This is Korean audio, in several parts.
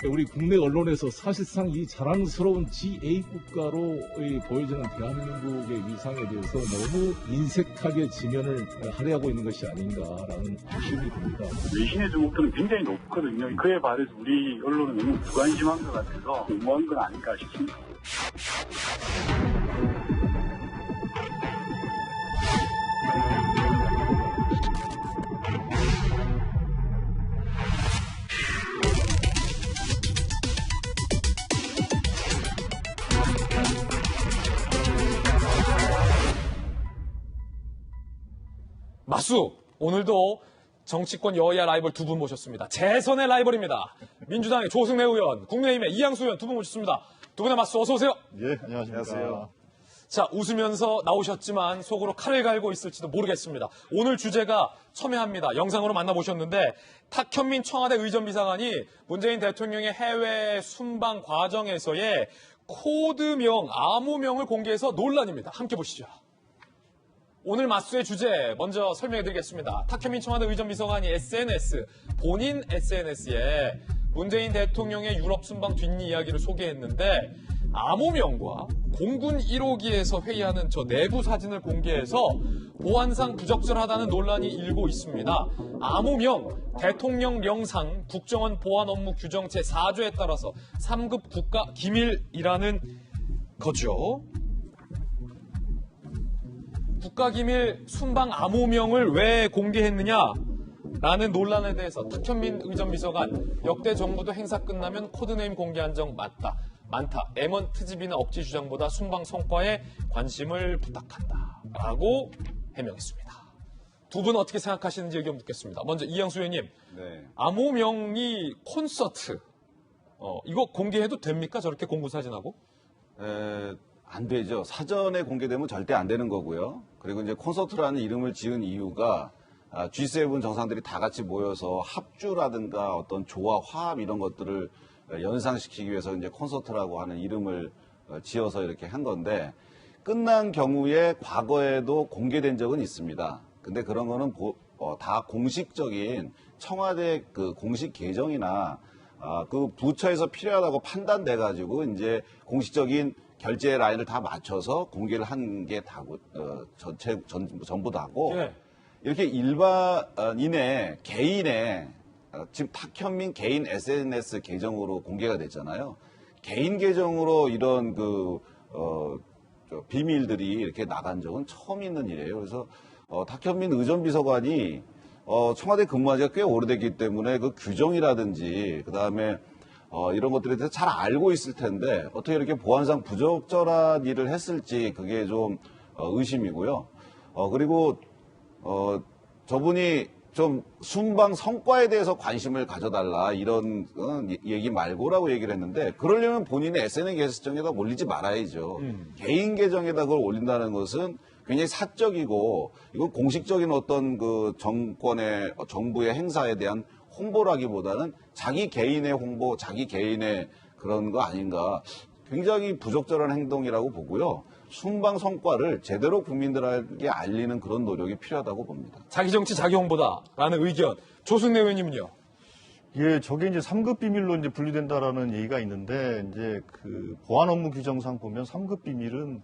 우리 국내 언론에서 사실상 이 자랑스러운 G8 국가로 보여지는 대한민국의 위상에 대해서 너무 인색하게 지면을 할애하고 있는 것이 아닌가라는 의심이 듭니다. 외신의 주목도는 굉장히 높거든요. 그에 반해서 우리 언론은 너무 무관심한 것 같아서 너무한 건 아닌가 싶습니다. 마수, 오늘도 정치권 여야 라이벌 두 분 모셨습니다. 재선의 라이벌입니다. 민주당의 조승래 의원, 국민의힘의 이양수 의원 두 분 모셨습니다. 두 분의 마수 어서 오세요. 예, 안녕하십니까. 자, 웃으면서 나오셨지만 속으로 칼을 갈고 있을지도 모르겠습니다. 오늘 주제가 첨예합니다. 영상으로 만나보셨는데 탁현민 청와대 의전비서관이 문재인 대통령의 해외 순방 과정에서의 코드명, 암호명을 공개해서 논란입니다. 함께 보시죠. 오늘 마수의 주제 먼저 설명해드리겠습니다. 탁현민 청와대 의전비서관이 본인 SNS에 문재인 대통령의 유럽 순방 뒷이야기를 소개했는데 암호명과 공군 1호기에서 회의하는 저 내부 사진을 공개해서 보안상 부적절하다는 논란이 일고 있습니다. 암호명, 대통령령상 국정원 보안 업무 규정 제4조에 따라서 3급 국가 기밀이라는 거죠. 국가기밀 순방 암호명을 왜 공개했느냐라는 논란에 대해서 탁현민 의전비서관 역대 정부도 행사 끝나면 코드네임 공개한 적 많다. M1 트집이나 억지 주장보다 순방 성과에 관심을 부탁한다. 라고 해명했습니다. 두 분 어떻게 생각하시는지 의견 묻겠습니다. 먼저 이양수 의원님, 네. 암호명이 콘서트 이거 공개해도 됩니까? 저렇게 공군사진하고? 안 되죠. 사전에 공개되면 절대 안 되는 거고요. 그리고 이제 콘서트라는 이름을 지은 이유가 G7 정상들이 다 같이 모여서 합주라든가 어떤 조화, 화합 이런 것들을 연상시키기 위해서 이제 콘서트라고 하는 이름을 지어서 이렇게 한 건데 끝난 경우에 과거에도 공개된 적은 있습니다. 근데 그런 거는 다 공식적인 청와대 그 공식 계정이나 그 부처에서 필요하다고 판단돼 가지고 이제 공식적인 결제 라인을 다 맞춰서 공개를 한 게 다고 전부 다고 네. 이렇게 일반인의 개인의 지금 탁현민 개인 SNS 계정으로 공개가 됐잖아요. 개인 계정으로 이런 비밀들이 이렇게 나간 적은 처음 있는 일이에요. 그래서 탁현민 의전비서관이 청와대 근무한 지가 꽤 오래됐기 때문에 그 규정이라든지 그다음에 이런 것들에 대해서 잘 알고 있을 텐데 어떻게 이렇게 보안상 부적절한 일을 했을지 그게 좀 의심이고요. 그리고 저분이 좀 순방 성과에 대해서 관심을 가져달라 이런 얘기 말고라고 얘기를 했는데 그러려면 본인의 SNS 계정에다 올리지 말아야죠. 개인 계정에다 그걸 올린다는 것은 굉장히 사적이고 이건 공식적인 어떤 그 정부의 행사에 대한 홍보라기보다는 자기 개인의 홍보, 자기 개인의 그런 거 아닌가. 굉장히 부적절한 행동이라고 보고요. 순방 성과를 제대로 국민들에게 알리는 그런 노력이 필요하다고 봅니다. 자기 정치 자기 홍보다라는 의견. 조승래 의원님은요? 예, 저게 이제 3급 비밀로 이제 분류된다라는 얘기가 있는데 이제 그 보안 업무 규정상 보면 3급 비밀은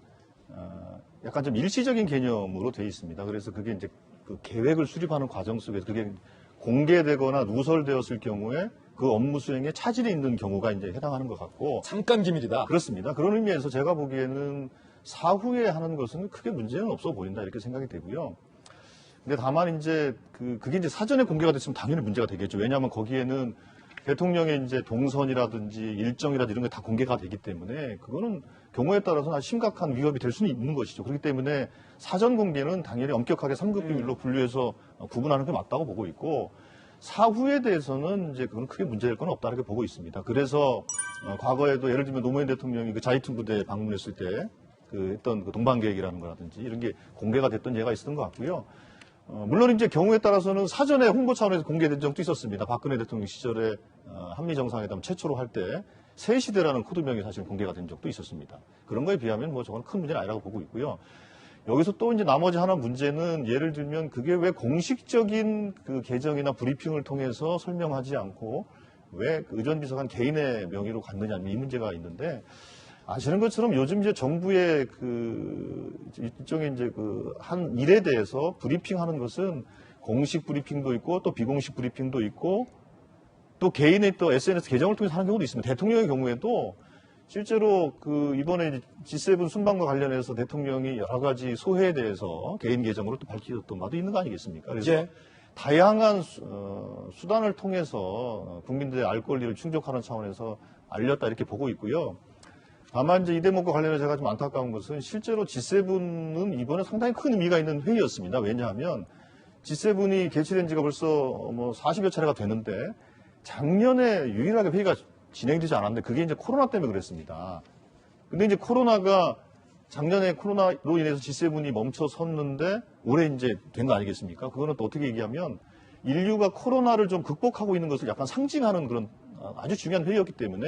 약간 좀 일시적인 개념으로 돼 있습니다. 그래서 그게 이제 그 계획을 수립하는 과정 속에서 그게 공개되거나 누설되었을 경우에 그 업무 수행에 차질이 있는 경우가 이제 해당하는 것 같고. 잠깐 기밀이다. 그렇습니다. 그런 의미에서 제가 보기에는 사후에 하는 것은 크게 문제는 없어 보인다 이렇게 생각이 되고요. 근데 다만 이제 그게 이제 사전에 공개가 됐으면 당연히 문제가 되겠죠. 왜냐하면 거기에는 대통령의 이제 동선이라든지 일정이라든지 이런 게 다 공개가 되기 때문에 그거는 경우에 따라서는 아주 심각한 위협이 될 수는 있는 것이죠. 그렇기 때문에 사전 공개는 당연히 엄격하게 3급 비밀로 분류해서 구분하는 게 맞다고 보고 있고 사후에 대해서는 이제 그건 크게 문제될 건 없다고 보고 있습니다. 그래서 과거에도 예를 들면 노무현 대통령이 그 자이툰 부대 방문했을 때 했던 동방 계획이라는 거라든지 이런 게 공개가 됐던 예가 있었던 것 같고요. 물론 이제 경우에 따라서는 사전에 홍보 차원에서 공개된 적도 있었습니다. 박근혜 대통령 시절에 한미 정상회담 최초로 할 때 새시대라는 코드명이 사실 공개가 된 적도 있었습니다. 그런 거에 비하면 뭐 저건 큰 문제는 아니라고 보고 있고요. 여기서 또 이제 나머지 하나 문제는 예를 들면 그게 왜 공식적인 그 계정이나 브리핑을 통해서 설명하지 않고 왜 의전비서관 개인의 명의로 갔느냐 이 문제가 있는데 아시는 것처럼 요즘 이제 정부의 일종의 이제 한 일에 대해서 브리핑하는 것은 공식 브리핑도 있고 또 비공식 브리핑도 있고 또 개인의 또 SNS 계정을 통해서 하는 경우도 있습니다. 대통령의 경우에도 실제로 이번에 G7 순방과 관련해서 대통령이 여러 가지 소회에 대해서 개인 계정으로 또 밝히셨던 바도 있는 거 아니겠습니까? 그래서 예. 다양한 수단을 통해서 국민들의 알 권리를 충족하는 차원에서 알렸다 이렇게 보고 있고요. 다만 이제 이 대목과 관련해서 제가 좀 안타까운 것은 실제로 G7은 이번에 상당히 큰 의미가 있는 회의였습니다. 왜냐하면 G7이 개최된 지가 벌써 40여 차례가 되는데 작년에 유일하게 회의가 진행되지 않았는데 그게 이제 코로나 때문에 그랬습니다. 근데 이제 작년에 코로나로 인해서 G7이 멈춰 섰는데 올해 이제 된 거 아니겠습니까? 그거는 또 어떻게 얘기하면 인류가 코로나를 좀 극복하고 있는 것을 약간 상징하는 그런 아주 중요한 회의였기 때문에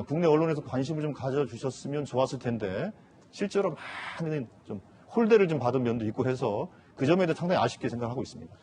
국내 언론에서 관심을 좀 가져주셨으면 좋았을 텐데 실제로 많은 좀 홀대를 좀 받은 면도 있고 해서 그 점에 대해 상당히 아쉽게 생각하고 있습니다.